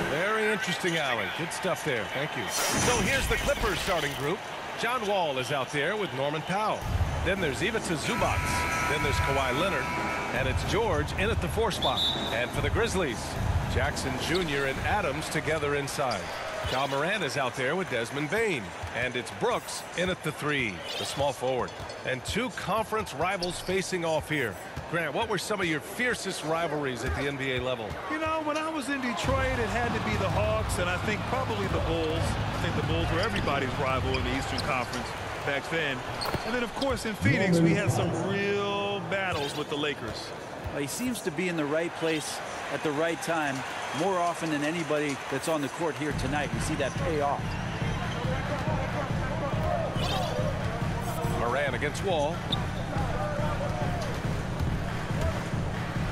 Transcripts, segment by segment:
Very interesting alley. Good stuff there. Thank you. So here's the Clippers starting group. John Wall is out there with Norman Powell. Then there's Ivica Zubac. Then there's Kawhi Leonard. And it's George in at the 4 spot. And for the Grizzlies, Jackson Jr. and Adams together inside. Ja Morant is out there with Desmond Bane. And it's Brooks in at the 3, the small forward. And 2 conference rivals facing off here. Grant, what were some of your fiercest rivalries at the NBA level? You know, when I was in Detroit, it had to be the Hawks, and I think probably the Bulls. I think the Bulls were everybody's rival in the Eastern Conference back then. And then, of course, in Phoenix, we had some real battles with the Lakers. Well, he seems to be in the right place at the right time more often than anybody that's on the court here tonight. We see that pay off. Morant against Wall.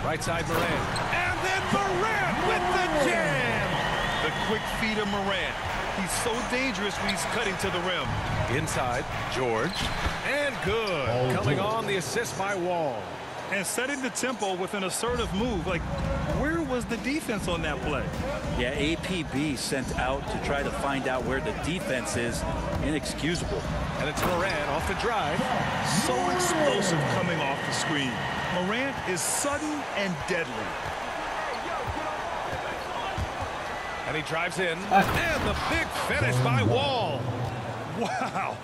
Right side Morant. And then Morant with the jam. The quick feet of Morant. He's so dangerous when he's cutting to the rim. Inside, George. And good. Coming on the assist by Wall. And setting the tempo with an assertive move. Like, where was the defense on that play? Yeah, APB sent out to try to find out where the defense is. Inexcusable. And it's Morant off the drive. So explosive coming off the screen. Morant is sudden and deadly. And he drives in. And the big finish by Wall. Wow.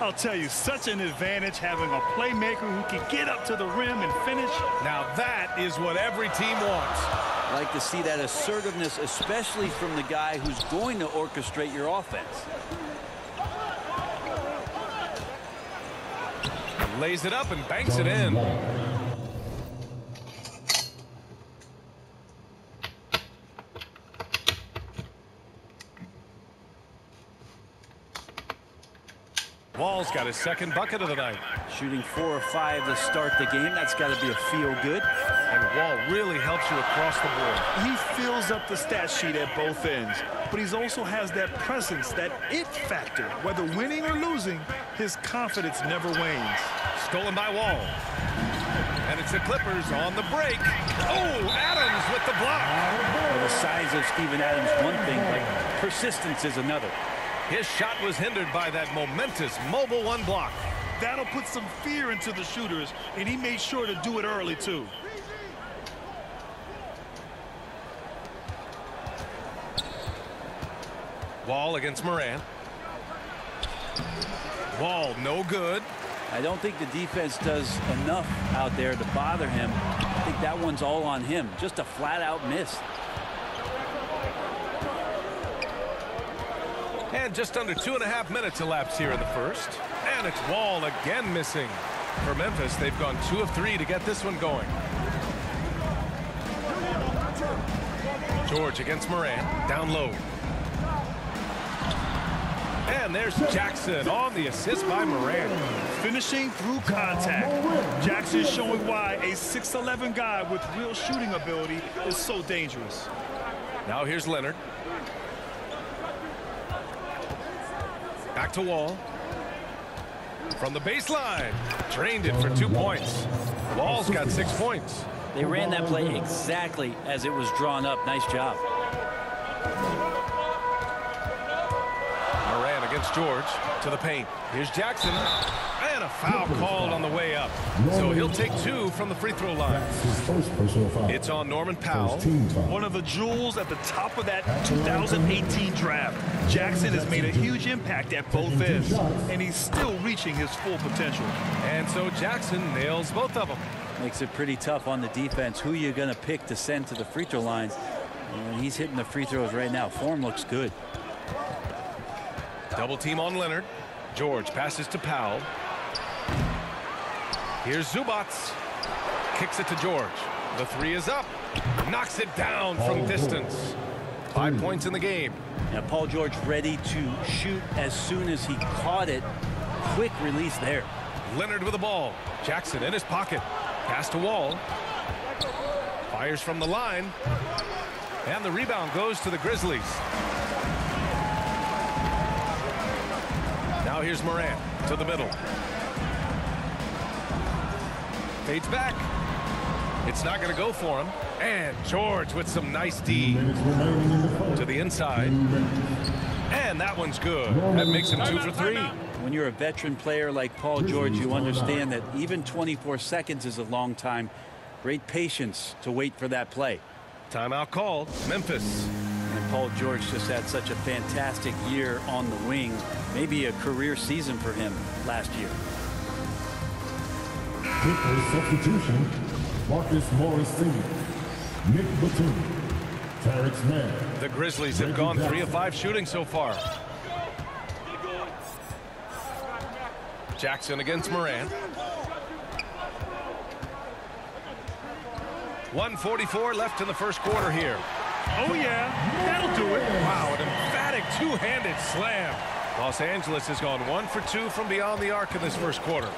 I'll tell you, such an advantage having a playmaker who can get up to the rim and finish. Now that is what every team wants. I like to see that assertiveness, especially from the guy who's going to orchestrate your offense. Lays it up and banks it in. Wall's got his second bucket of the night. Shooting 4 or 5 to start the game. That's got to be a feel good. And Wall really helps you across the board. He fills up the stat sheet at both ends, but he also has that presence, that it factor. Whether winning or losing, his confidence never wanes. Stolen by Wall. And it's the Clippers on the break. Oh, Adams with the block. Well, the size of Steven Adams, one thing, but persistence is another. His shot was hindered by that momentous mobile 1 block. That'll put some fear into the shooters, and he made sure to do it early, too. Wall against Morant. Wall, no good. I don't think the defense does enough out there to bother him. I think that one's all on him. Just a flat-out miss. And just under 2.5 minutes elapsed here in the first. And it's Wall again missing. For Memphis, they've gone 2 of 3 to get this one going. George against Morant, down low. And there's Jackson on the assist by Morant. Finishing through contact. Jackson showing why a 6'11" guy with real shooting ability is so dangerous. Now here's Leonard. Back to Wall. From the baseline. Drained it for 2 points. Wall's got 6 points. They ran that play exactly as it was drawn up. Nice job. Morant against George to the paint. Here's Jackson. And a foul called on the way up. So he'll take 2 from the free throw line. It's on Norman Powell. One of the jewels at the top of that 2018 draft. Jackson has made a huge impact at both ends, and he's still reaching his full potential. And so Jackson nails both of them. Makes it pretty tough on the defense. Who you're going to pick to send to the free throw lines. And he's hitting the free throws right now. Form looks good. Double team on Leonard. George passes to Powell. Here's Zubac. Kicks it to George. The 3 is up. Knocks it down from distance. 5 points in the game. Now Paul George ready to shoot as soon as he caught it. Quick release there. Leonard with the ball. Jackson in his pocket. Pass to Wall. Fires from the line. And the rebound goes to the Grizzlies. Now here's Morant to the middle. Fades back. It's not going to go for him. And George with some nice D to the inside. And that one's good. That makes him 2 for 3. When you're a veteran player like Paul George, you understand that even 24 seconds is a long time. Great patience to wait for that play. Timeout called. Memphis. And Paul George just had such a fantastic year on the wing. Maybe a career season for him last year. Clippers substitution. Marcus Morris Sr., Nick Batum, Terrence Mann. The Grizzlies have gone 3 of 5 shooting so far. Jackson against Morant. 1:44 left in the first quarter here. Oh, yeah, that'll do it. Wow, an emphatic two-handed slam. Los Angeles has gone 1 for 2 from beyond the arc in this first quarter.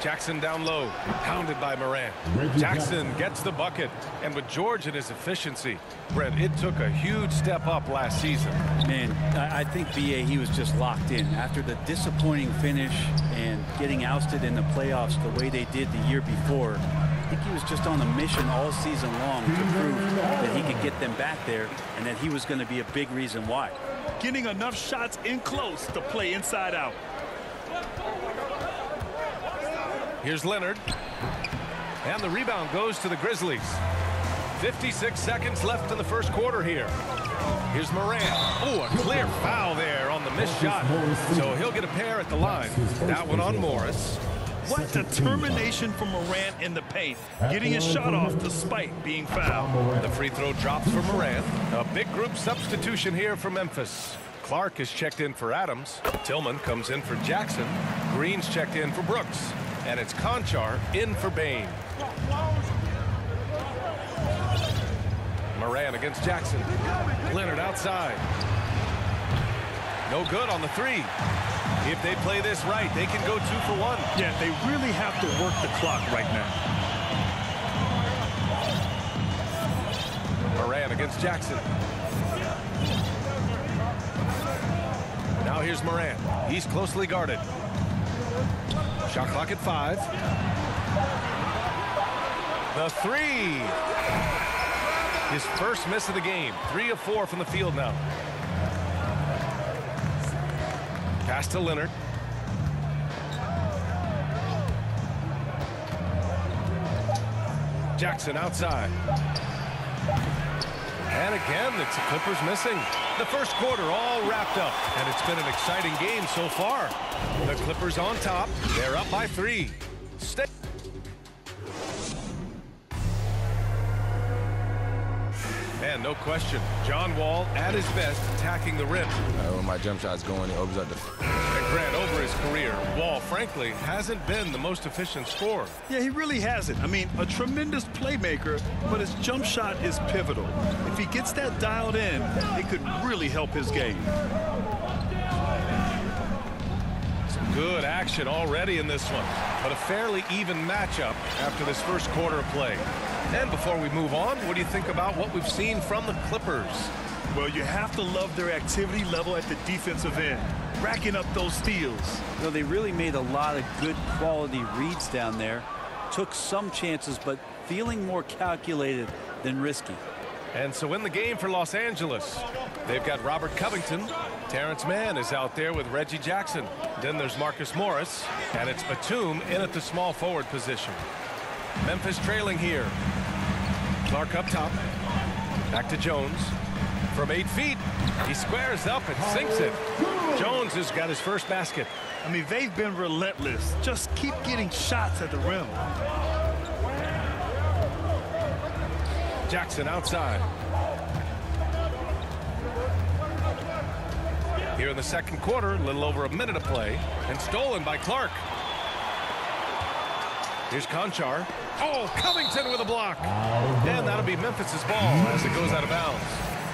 Jackson down low, pounded by Morant. Jackson gets the bucket, and with George and his efficiency, Brent, it took a huge step up last season. Man, I think, B.A., he was just locked in. After the disappointing finish and getting ousted in the playoffs the way they did the year before, I think he was just on a mission all season long to prove that he could get them back there and that he was going to be a big reason why. Getting enough shots in close to play inside out. Here's Leonard. And the rebound goes to the Grizzlies. 56 seconds left in the first quarter here. Here's Morant. Oh, a clear foul there on the missed shot. So he'll get a pair at the line. That one on Morris. What determination from Morant in the paint. Getting his shot off despite being fouled. The free throw drops for Morant. A big group substitution here for Memphis. Clark is checked in for Adams. Tillman comes in for Jackson. Green's checked in for Brooks. And it's Conchar in for Bain. Morant against Jackson. Leonard outside. No good on the 3. If they play this right, they can go 2 for 1. Yeah, they really have to work the clock right now. Morant against Jackson. Now here's Morant. He's closely guarded. Shot clock at 5. The 3. His first miss of the game. 3 of 4 from the field now. Pass to Leonard. Jackson outside. And again, it's the Clippers missing. The first quarter all wrapped up, and it's been an exciting game so far. The Clippers on top. They're up by 3. Stay. And no question, John Wall at his best attacking the rim. When my jump shot's going, it opens up the... And Grant, over his career, Wall, frankly, hasn't been the most efficient scorer. Yeah, he really hasn't. I mean, a tremendous playmaker, but his jump shot is pivotal. If he gets that dialed in, it could really help his game. Some good action already in this one, but a fairly even matchup after this first quarter of play. And before we move on, what do you think about what we've seen from the Clippers? Well, you have to love their activity level at the defensive end, racking up those steals. You know, they really made a lot of good quality reads down there. Took some chances, but feeling more calculated than risky. And so in the game for Los Angeles, they've got Robert Covington. Terrence Mann is out there with Reggie Jackson. Then there's Marcus Morris, and it's Batum in at the small forward position. Memphis trailing here. Clark up top. Back to Jones. From 8 feet, he squares up and sinks it. Jones has got his first basket. I mean, they've been relentless. Just keep getting shots at the rim. Jackson outside. Here in the second quarter, a little over a minute of play, and stolen by Clark. Here's Conchar. Oh, Covington with a block. And that'll be Memphis's ball as it goes out of bounds.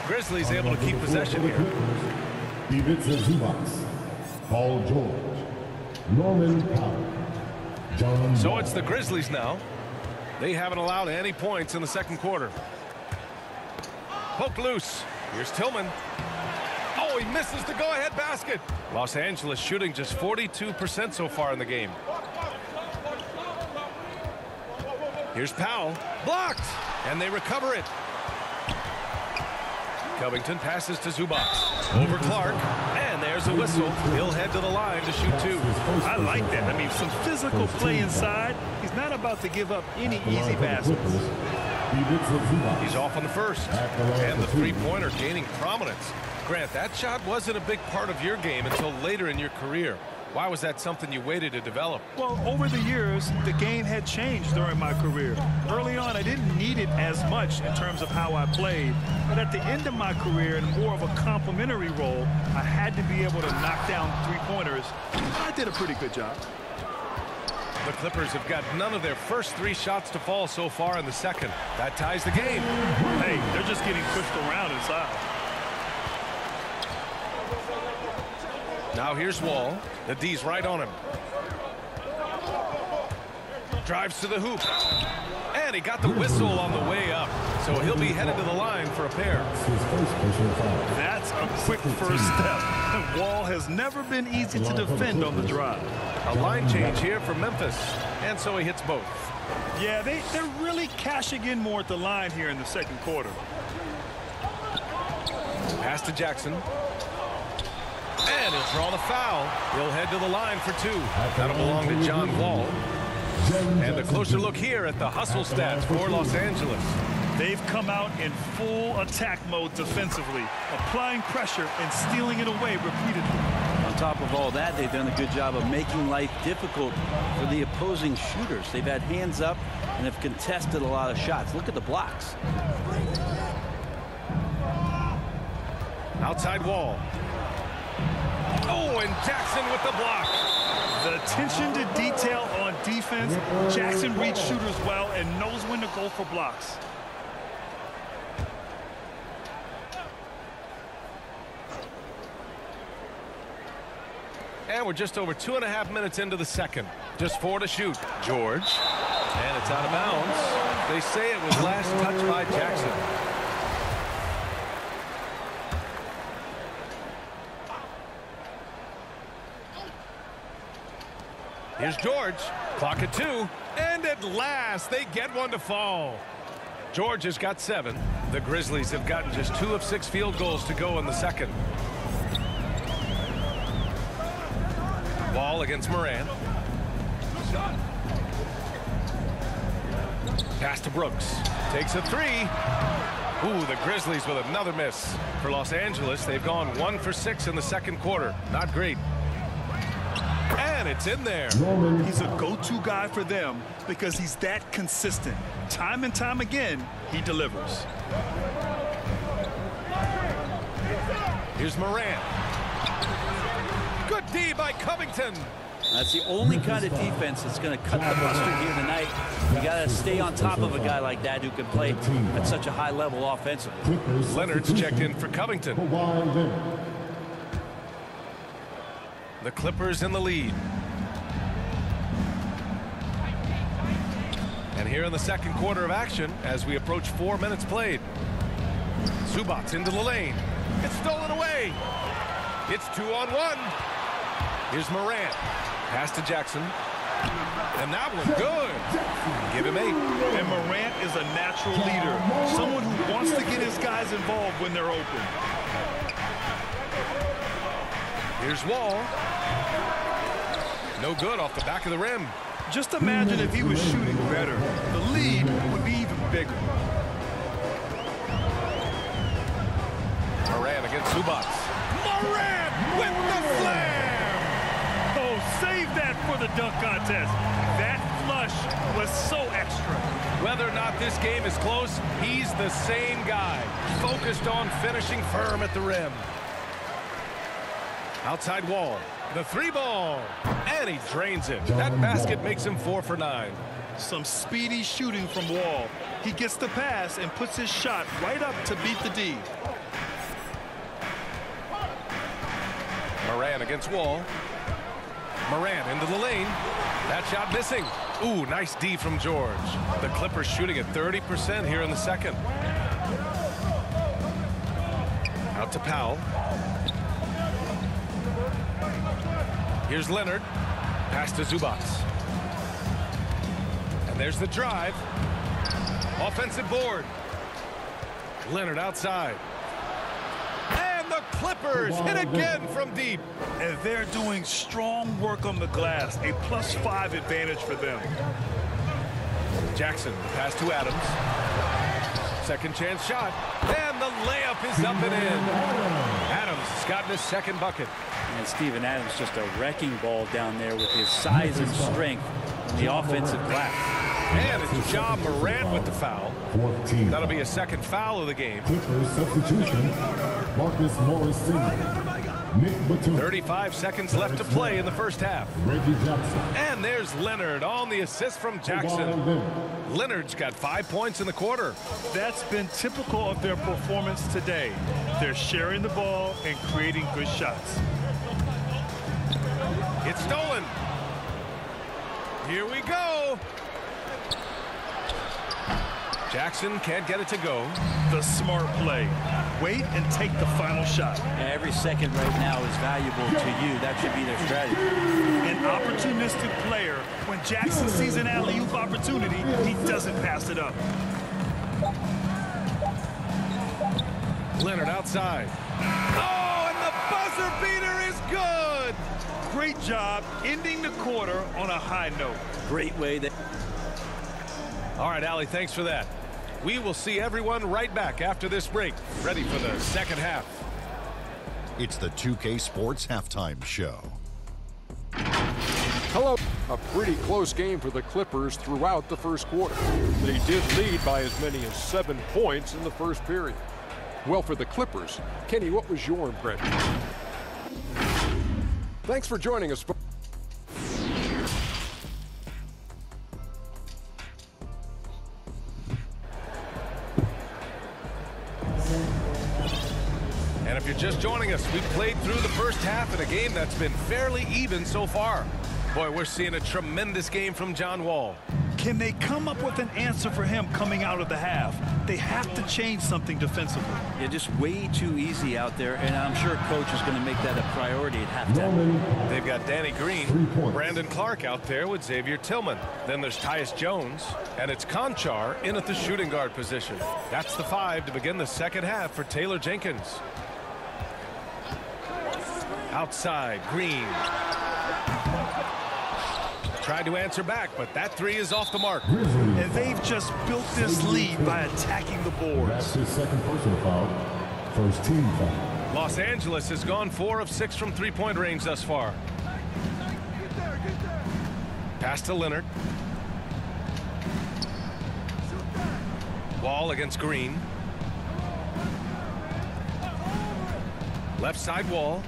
Grizzlies able to keep possession here. Ivica Zubac, Paul George, Norman Powell, John. So it's the Grizzlies now. They haven't allowed any points in the second quarter. Poke loose. Here's Tillman. Oh, he misses the go-ahead basket. Los Angeles shooting just 42% so far in the game. Here's Powell. Blocked. And they recover it. Covington passes to Zubac. Over Clark. And there's a whistle. He'll head to the line to shoot two. I like that. I mean, some physical play inside. He's not about to give up any easy baskets. He's off on the first. And the three-pointer gaining prominence. Grant, that shot wasn't a big part of your game until later in your career. Why was that something you waited to develop? Well, over the years, the game had changed during my career. Early on, I didn't need it as much in terms of how I played. But at the end of my career, in more of a complementary role, I had to be able to knock down three-pointers. I did a pretty good job. The Clippers have got none of their first three shots to fall so far in the second. That ties the game. Hey, they're just getting pushed around inside. Now here's Wall. The D's right on him. Drives to the hoop. And he got the whistle on the way up. So he'll be headed to the line for a pair. That's a quick first step. Wall has never been easy to defend on the drive. A line change here for Memphis. And so he hits both. Yeah, they're really cashing in more at the line here in the second quarter. Pass to Jackson. And he'll draw the foul. He'll head to the line for two. That'll belong to John Wall. And a closer look here at the hustle stats for Los Angeles. They've come out in full attack mode defensively, applying pressure and stealing it away repeatedly. On top of all that, they've done a good job of making life difficult for the opposing shooters. They've had hands up and have contested a lot of shots. Look at the blocks. Outside Wall. Oh, and Jackson with the block. The attention to detail on defense. Jackson reads shooters well and knows when to go for blocks. And we're just over 2.5 minutes into the second. Just 4 to shoot. George. And it's out of bounds. They say it was last touched by Jackson. Here's George. Clock at 2. And at last, they get one to fall. George has got 7. The Grizzlies have gotten just 2 of 6 field goals to go in the second. Wall against Moran. Pass to Brooks. Takes a 3. Ooh, the Grizzlies with another miss. For Los Angeles, they've gone 1 for 6 in the second quarter. Not great. And it's in there. He's a go-to guy for them because he's that consistent. Time and time again, he delivers. Here's Moran. Good D by Covington. That's the only kind of defense that's going to cut the mustard here tonight. You got to stay on top of a guy like that who can play at such a high level offensively. Leonard's checked in for Covington. The Clippers in the lead. And here in the second quarter of action, as we approach 4 minutes played. Zubac into the lane. It's stolen away. It's 2-on-1. Here's Moran. Pass to Jackson. And that one good. Give him 8. And Morant is a natural leader. Someone who wants to get his guys involved when they're open. Here's Wall. No good off the back of the rim. Just imagine if he was shooting better. The lead would be even bigger. Moran against Zubac. Moran with the slam! Oh, save that for the dunk contest. That flush was so extra. Whether or not this game is close, he's the same guy. Focused on finishing firm at the rim. Outside Wall. The 3-ball. And he drains it. That basket makes him 4 for 9. Some speedy shooting from Wall. He gets the pass and puts his shot right up to beat the D. Moran against Wall. Moran into the lane. That shot missing. Ooh, nice D from George. The Clippers shooting at 30% here in the second. Out to Powell. Here's Leonard. Pass to Zubac. And there's the drive. Offensive board. Leonard outside. And the Clippers hit again from deep. And they're doing strong work on the glass. A +5 advantage for them. Jackson, pass to Adams. Second chance shot. And the layup is up and in. Adams has gotten his second bucket. And Steven Adams just a wrecking ball down there with his size and strength on the offensive glass. And it's Ja Morant with the foul. 14. That'll be a second foul of the game. Clippers substitution. Marcus Morris Sr. Nick Batum. 35 seconds left to play in the first half. Reggie Jackson. And there's Leonard on the assist from Jackson. Leonard's got 5 points in the quarter. That's been typical of their performance today. They're sharing the ball and creating good shots. It's stolen. Here we go. Jackson can't get it to go. The smart play. Wait and take the final shot. Every second right now is valuable to you. That should be their strategy. An opportunistic player. When Jackson sees an alley-oop opportunity, he doesn't pass it up. Leonard outside. Oh, and the buzzer beater is good. Great job ending the quarter on a high note. Great way that. All right, Allie, thanks for that. We will see everyone right back after this break, ready for the second half. It's the 2K Sports Halftime Show. Hello. A pretty close game for the Clippers throughout the first quarter. They did lead by as many as 7 points in the first period. Well, for the Clippers, Kenny, what was your impression? Thanks for joining us. And if you're just joining us, we've played through the first half in a game that's been fairly even so far. Boy, we're seeing a tremendous game from John Wall. Can they come up with an answer for him coming out of the half? They have to change something defensively. Yeah, just way too easy out there, and I'm sure coach is going to make that a priority at halftime. They've got Danny Green, Brandon Clark out there with Xavier Tillman. Then there's Tyus Jones, and it's Conchar in at the shooting guard position. That's the 5 to begin the second half for Taylor Jenkins. Outside, Green. Tried to answer back, but that 3 is off the mark. And they've just built this lead by attacking the boards. That's his second personal foul. First team foul. Los Angeles has gone 4 of 6 from three-point range thus far. Pass to Leonard. Wall against Green. Left side Wall.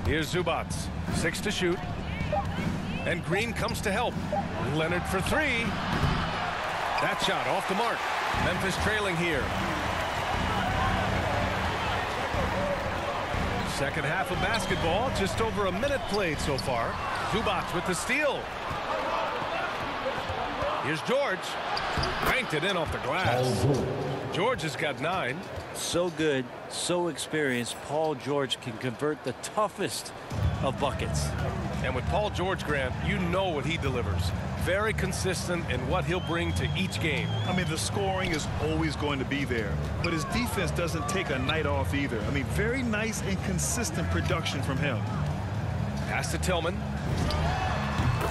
Here's Zubac. 6 to shoot. And Green comes to help. Leonard for 3. That shot off the mark. Memphis trailing here. Second half of basketball. Just over a minute played so far. Zubac with the steal. Here's George. Banked it in off the glass. George has got 9. So good, so experienced. Paul George can convert the toughest of buckets. And with Paul George, Grant, you know what he delivers. Very consistent in what he'll bring to each game. I mean, the scoring is always going to be there, but his defense doesn't take a night off either. I mean, very nice and consistent production from him. Pass to Tillman.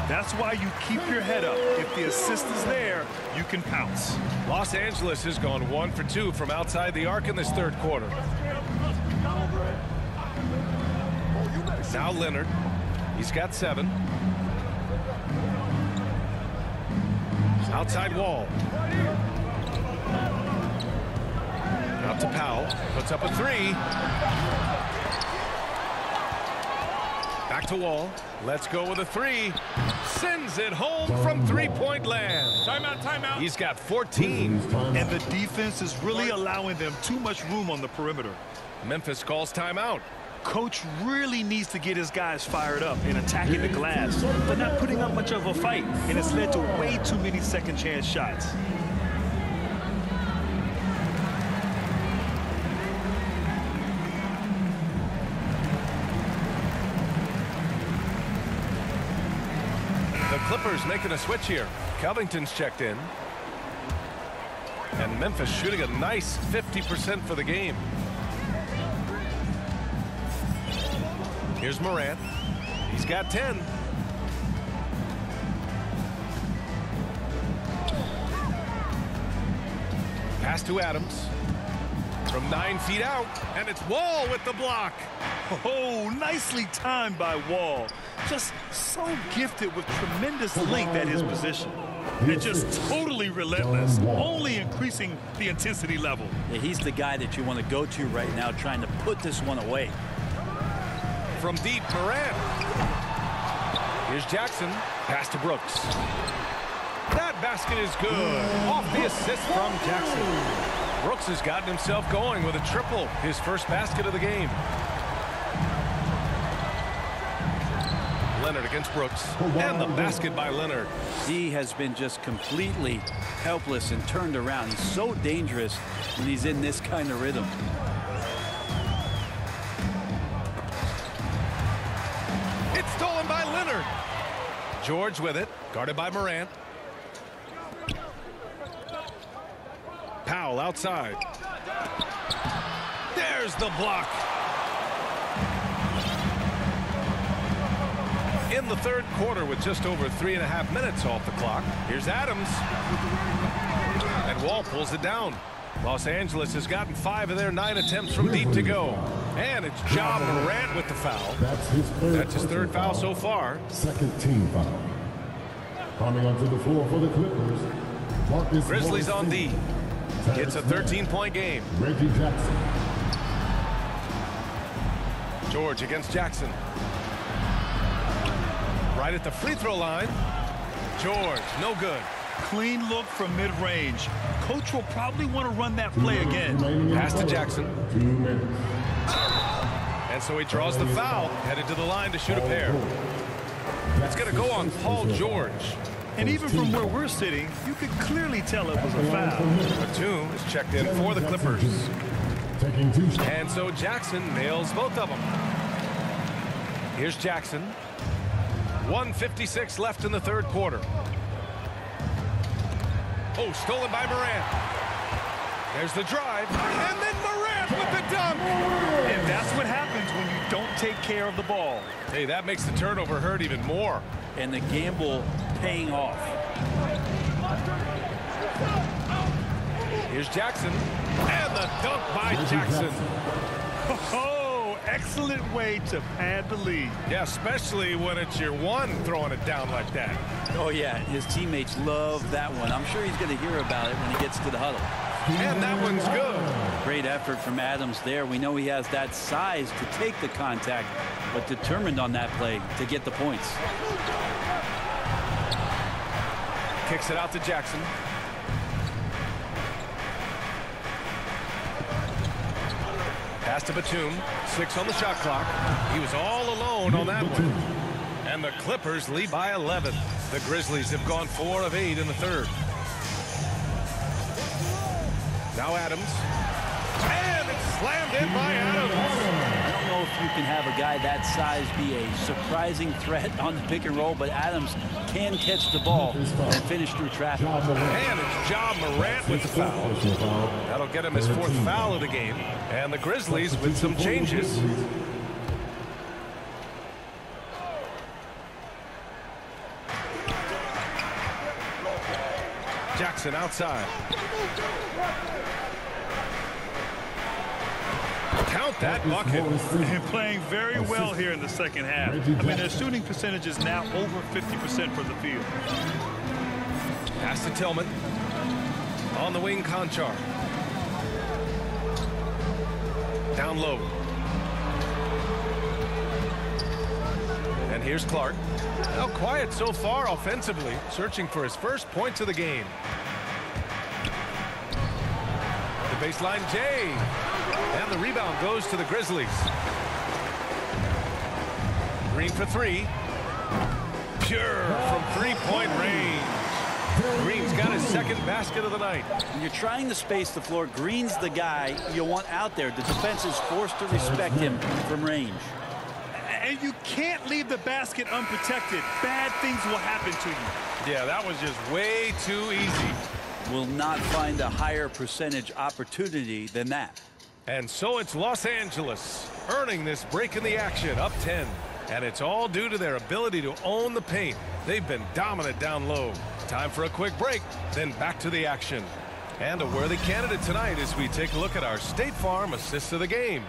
That's why you keep your head up. If the assist is there, you can pounce. Los Angeles has gone 1 for 2 from outside the arc in this third quarter. Now Leonard. He's got 7. Outside Wall. Out to Powell. Puts up a 3. Back to Wall. Let's go with a 3. Sends it home from three-point land. Timeout, timeout. He's got 14. And the defense is really allowing them too much room on the perimeter. Memphis calls timeout. Coach really needs to get his guys fired up and attacking the glass. They're not putting up much of a fight, and it's led to way too many second chance shots. The Clippers making a switch here. Covington's checked in. And Memphis shooting a nice 50% for the game. Here's Morant. He's got 10. Pass to Adams. From 9 feet out, and it's Wall with the block. Oh, nicely timed by Wall. Just so gifted with tremendous length at his position. And just totally relentless, only increasing the intensity level. Yeah, he's the guy that you want to go to right now, trying to put this one away. From deep, Morant. Here's Jackson. Pass to Brooks. That basket is good. Off the assist from Jackson. Brooks has gotten himself going with a triple, his first basket of the game. Leonard against Brooks, and the basket by Leonard. He has been just completely helpless and turned around. He's so dangerous when he's in this kind of rhythm. It's stolen by Leonard. George with it, guarded by Morant. Powell outside. There's the block. In the third quarter with just over 3.5 minutes off the clock. Here's Adams. And Wall pulls it down. Los Angeles has gotten 5 of their 9 attempts from deep to go. And it's Ja Morant with the foul. That's his third foul so far. Second team foul. Coming onto the floor for the Clippers. Marcus Grizzlies Morris on D. It's a 13-point game. Reggie Jackson. George against Jackson. Right at the free throw line. George, no good. Clean look from mid-range. Coach will probably want to run that play again. Pass to Jackson. 2 minutes. And so he draws the foul, headed to the line to shoot a pair. It's going to go on Paul George. And even from where we're sitting, you could clearly tell it was a foul. Batum is checked in for the Clippers. Taking 2 shots. And so Jackson nails both of them. Here's Jackson. 1:56 left in the third quarter. Oh, stolen by Morant. There's the drive. And then Morant with the dunk. And that's what happens when you don't take care of the ball. Hey, that makes the turnover hurt even more. And the gamble paying off. Here's Jackson. And the dunk by Jackson. Oh, excellent way to pad the lead. Yeah, especially when it's your one throwing it down like that. Oh, yeah, his teammates love that one. I'm sure he's going to hear about it when he gets to the huddle. And that one's good. Great effort from Adams there. We know he has that size to take the contact, but determined on that play to get the points. Kicks it out to Jackson. Pass to Batum. 6 on the shot clock. He was all alone on that one. And the Clippers lead by 11. The Grizzlies have gone 4 of 8 in the third. Now Adams. And it's slammed in by Adams. I don't know if you can have a guy that size be a surprising threat on the pick and roll, but Adams can catch the ball and finish through traffic. And it's Ja Morant with the foul. That'll get him his 4th foul of the game. And the Grizzlies with some changes. Jackson outside. Count that bucket. And playing very well here in the second half. I mean, their shooting percentage is now over 50% from the field. Pass to Tillman. On the wing, Conchar. Down low. And here's Clark. Now quiet so far offensively, searching for his first points of the game. The baseline, Jay. And the rebound goes to the Grizzlies. Green for 3. Pure from 3-point range. Green's got his second basket of the night. When you're trying to space the floor, Green's the guy you want out there. The defense is forced to respect him from range. And you can't leave the basket unprotected. Bad things will happen to you. Yeah, that was just way too easy. will not find a higher percentage opportunity than that. And so it's Los Angeles earning this break in the action, up 10. And it's all due to their ability to own the paint. They've been dominant down low. Time for a quick break, then back to the action. And a worthy candidate tonight as we take a look at our State Farm assist of the game.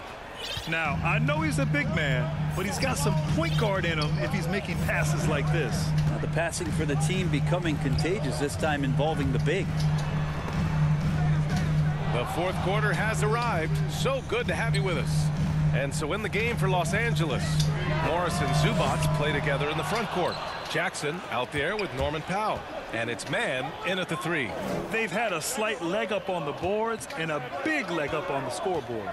Now, I know he's a big man, but he's got some point guard in him if he's making passes like this. Now the passing for the team becoming contagious, this time involving the big. The fourth quarter has arrived. So good to have you with us. And so in the game for Los Angeles, Morris and Zubac play together in the front court. Jackson out there with Norman Powell. And it's man in at the 3. They've had a slight leg up on the boards and a big leg up on the scoreboard.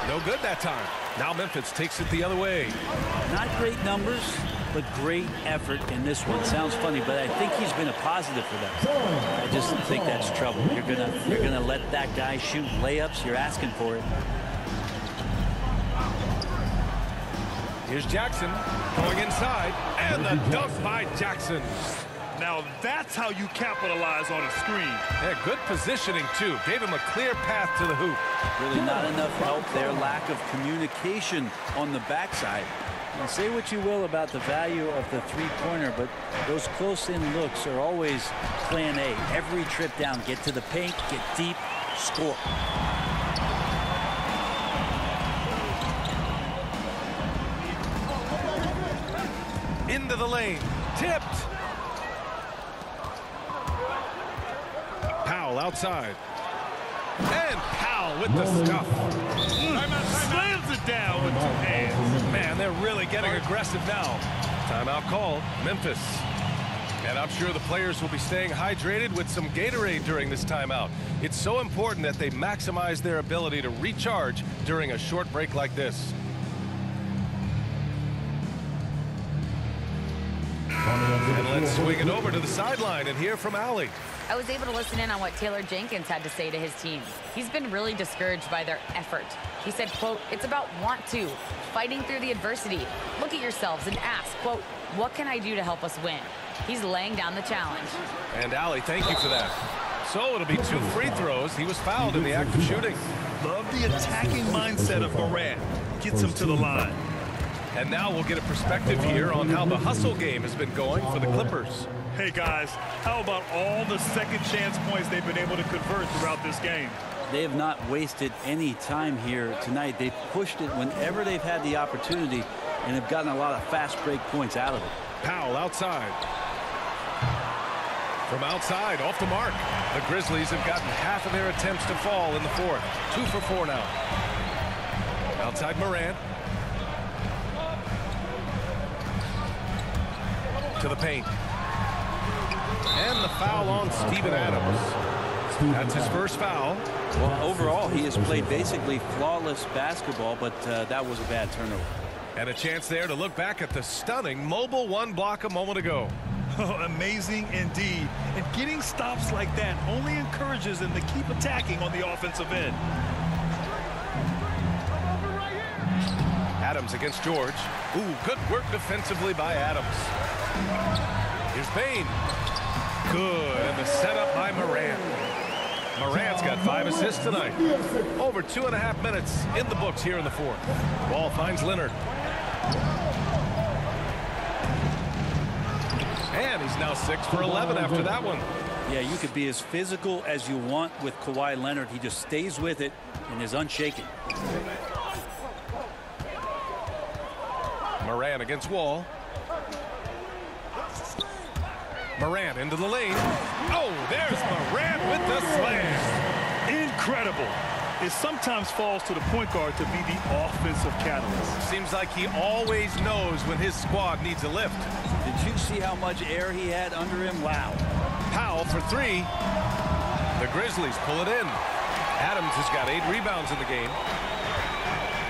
No good that time. Now Memphis takes it the other way. Not great numbers, but great effort in this one. Sounds funny, but I think he's been a positive for them. I just think that's trouble. You're gonna let that guy shoot layups. You're asking for it. Here's Jackson going inside, and the dunk by Jackson. Now that's how you capitalize on a screen. Yeah, good positioning too. Gave him a clear path to the hoop. Really not enough help there. Lack of communication on the backside. Now, say what you will about the value of the three-pointer, but those close-in looks are always plan A. Every trip down, get to the paint, get deep, score. Into the lane, tipped. Powell outside. And Powell with the stuff. Slams it down with 2 hands. Man, they're really getting aggressive now. Timeout called, Memphis. And I'm sure the players will be staying hydrated with some Gatorade during this timeout. It's so important that they maximize their ability to recharge during a short break like this. And let's swing it over to the sideline and hear from Allie. I was able to listen in on what Taylor Jenkins had to say to his team. He's been really discouraged by their effort. He said, quote, "It's about want to, fighting through the adversity. Look at yourselves and ask, quote, what can I do to help us win?" He's laying down the challenge. And Allie, thank you for that. So it'll be 2 free throws. He was fouled in the act of shooting. Love the attacking mindset of Morant. Gets him to the line. And now we'll get a perspective here on how the hustle game has been going for the Clippers. Hey, guys, how about all the second chance points they've been able to convert throughout this game? They have not wasted any time here tonight. They've pushed it whenever they've had the opportunity and have gotten a lot of fast break points out of it. Powell outside. From outside, off the mark. The Grizzlies have gotten half of their attempts to fall in the fourth. 2 for 4 now. Outside Morant. To the paint. And the foul on Steven Adams. That's his first foul. Well, overall, he has played basically flawless basketball, but that was a bad turnover. And a chance there to look back at the stunning mobile 1 block a moment ago. Oh, amazing indeed. And getting stops like that only encourages them to keep attacking on the offensive end. Adams against George. Ooh, good work defensively by Adams. Here's Payne. Good, and the setup by Morant. Morant's got 5 assists tonight. Over 2.5 minutes in the books here in the fourth. Ball finds Leonard. And he's now 6 for 11 after that one. Yeah, you could be as physical as you want with Kawhi Leonard. He just stays with it and is unshaken. Morant against Wall. Morant into the lane. Oh, there's Morant with the slam. Incredible. It sometimes falls to the point guard to be the offensive catalyst. Seems like he always knows when his squad needs a lift. Did you see how much air he had under him? Wow. Powell for 3. The Grizzlies pull it in. Adams has got 8 rebounds in the game.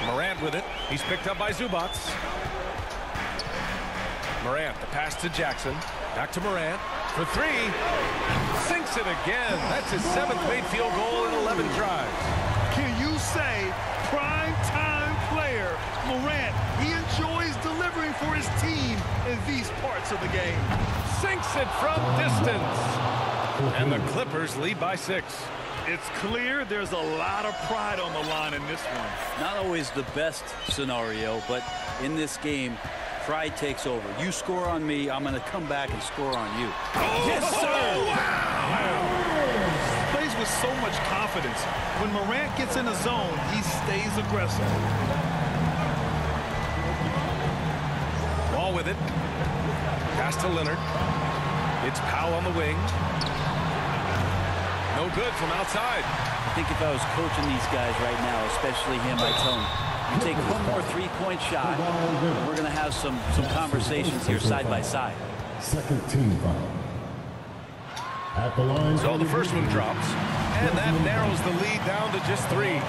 Morant with it. He's picked up by Zubac. Morant, the pass to Jackson. Back to Morant for 3. Sinks it again. That's his 7th made field goal in 11 tries. Can you say prime time player Morant, he enjoys delivering for his team in these parts of the game. Sinks it from distance. And the Clippers lead by 6. It's clear there's a lot of pride on the line in this one. Not always the best scenario, but in this game, pride takes over. You score on me, I'm going to come back and score on you. Oh, yes, sir! Wow! Plays with so much confidence. When Morant gets in the zone, he stays aggressive. Ball with it. Pass to Leonard. It's Powell on the wing. No good from outside. I think if I was coaching these guys right now, especially him, I'd tell him, you take one more three-point shot, and we're going to have some conversations here side by side. Second team foul. At the line. So the first one drops, and that narrows the lead down to just 3.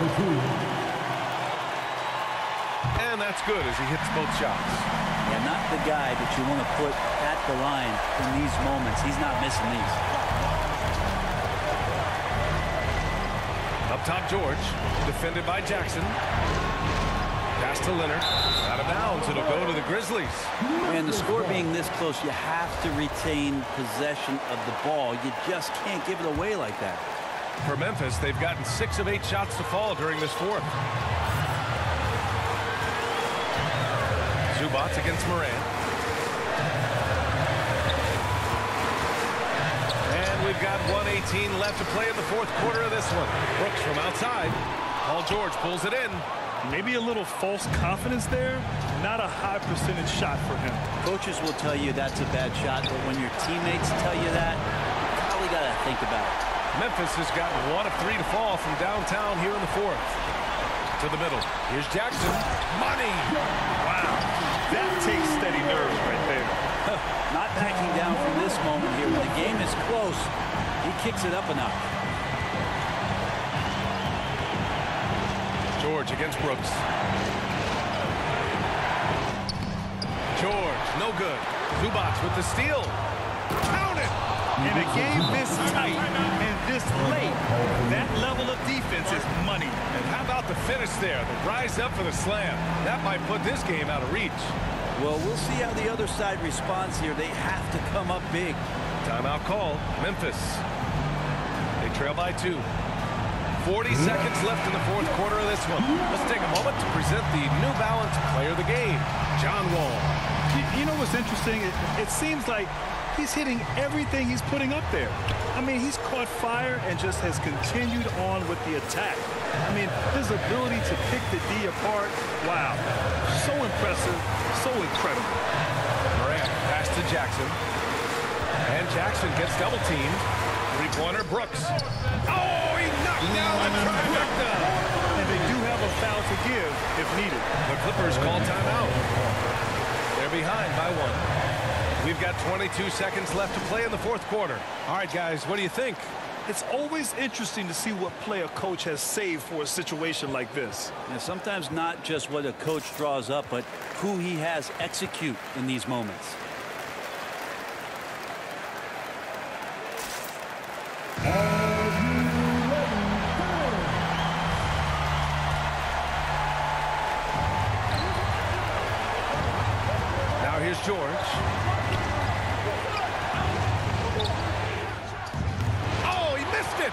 And that's good as he hits both shots. Yeah, not the guy that you want to put at the line in these moments. He's not missing these. Up top, George, defended by Jackson. Pass to Leonard. Out of bounds. It'll go to the Grizzlies. And the score being this close, you have to retain possession of the ball. You just can't give it away like that. For Memphis, they've gotten 6 of 8 shots to fall during this fourth. Zubac against Morant. And we've got 1:18 left to play in the fourth quarter of this one. Brooks from outside. Paul George pulls it in. Maybe a little false confidence there. Not a high percentage shot for him. Coaches will tell you that's a bad shot, but when your teammates tell you that, you probably got to think about it. Memphis has got 1 of 3 to fall from downtown here in the fourth. To the middle. Here's Jackson. Money! Wow. That takes steady nerves right there. Not backing down from this moment here. When the game is close, he kicks it up a notch. George against Brooks. George, no good. Zubac with the steal. Count it! In a game this tight and this late, that level of defense is money. And how about the finish there? The rise up for the slam. That might put this game out of reach. Well, we'll see how the other side responds here. They have to come up big. Timeout call. Memphis. They trail by 2. 40 seconds left in the fourth quarter of this one. Let's take a moment to present the New Balance Player of the Game, John Wall. You know what's interesting? It seems like he's hitting everything he's putting up there. I mean, he's caught fire and just has continued on with the attack. I mean, his ability to pick the D apart, wow. So impressive, so incredible. Morant pass to Jackson. And Jackson gets double-teamed. Three-pointer, Brooks. Oh, he knocked down a trifecta. And they do have a foul to give if needed. The Clippers call timeout. They're behind by 1. We've got 22 seconds left to play in the fourth quarter. All right, guys, what do you think? It's always interesting to see what play a coach has saved for a situation like this. And sometimes not just what a coach draws up, but who he has execute in these moments. Now here's George. Oh, he missed it.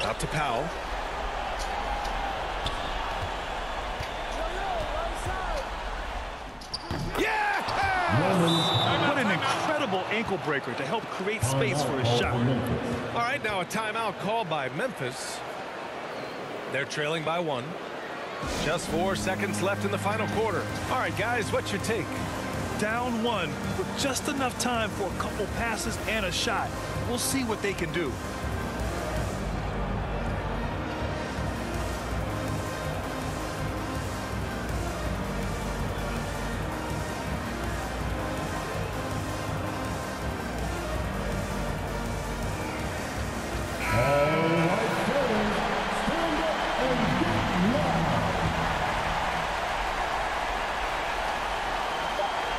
Out to Powell. Yeah! What an incredible ankle breaker to help create space for his shot. All right, now a timeout called by Memphis. They're trailing by 1. Just 4 seconds left in the final quarter. All right, guys, what's your take? Down 1 with just enough time for a couple passes and a shot. We'll see what they can do.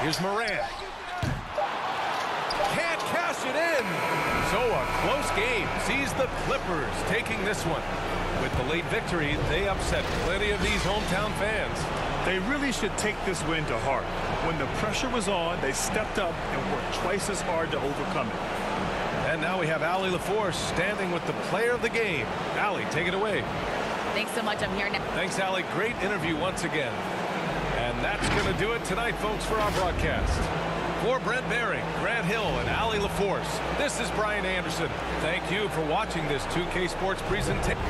Here's Morant. Can't cash it in. So a a close game sees the Clippers taking this one. With the late victory, they upset plenty of these hometown fans. They really should take this win to heart. When the pressure was on, they stepped up and worked twice as hard to overcome it. And now we have Allie LaForce standing with the player of the game. Allie, take it away. Thanks so much. I'm here now. Thanks, Allie. Great interview once again. And that's going to do it tonight, folks, for our broadcast. For Brent Behring, Grant Hill, and Allie LaForce, this is Brian Anderson. Thank you for watching this 2K Sports presentation.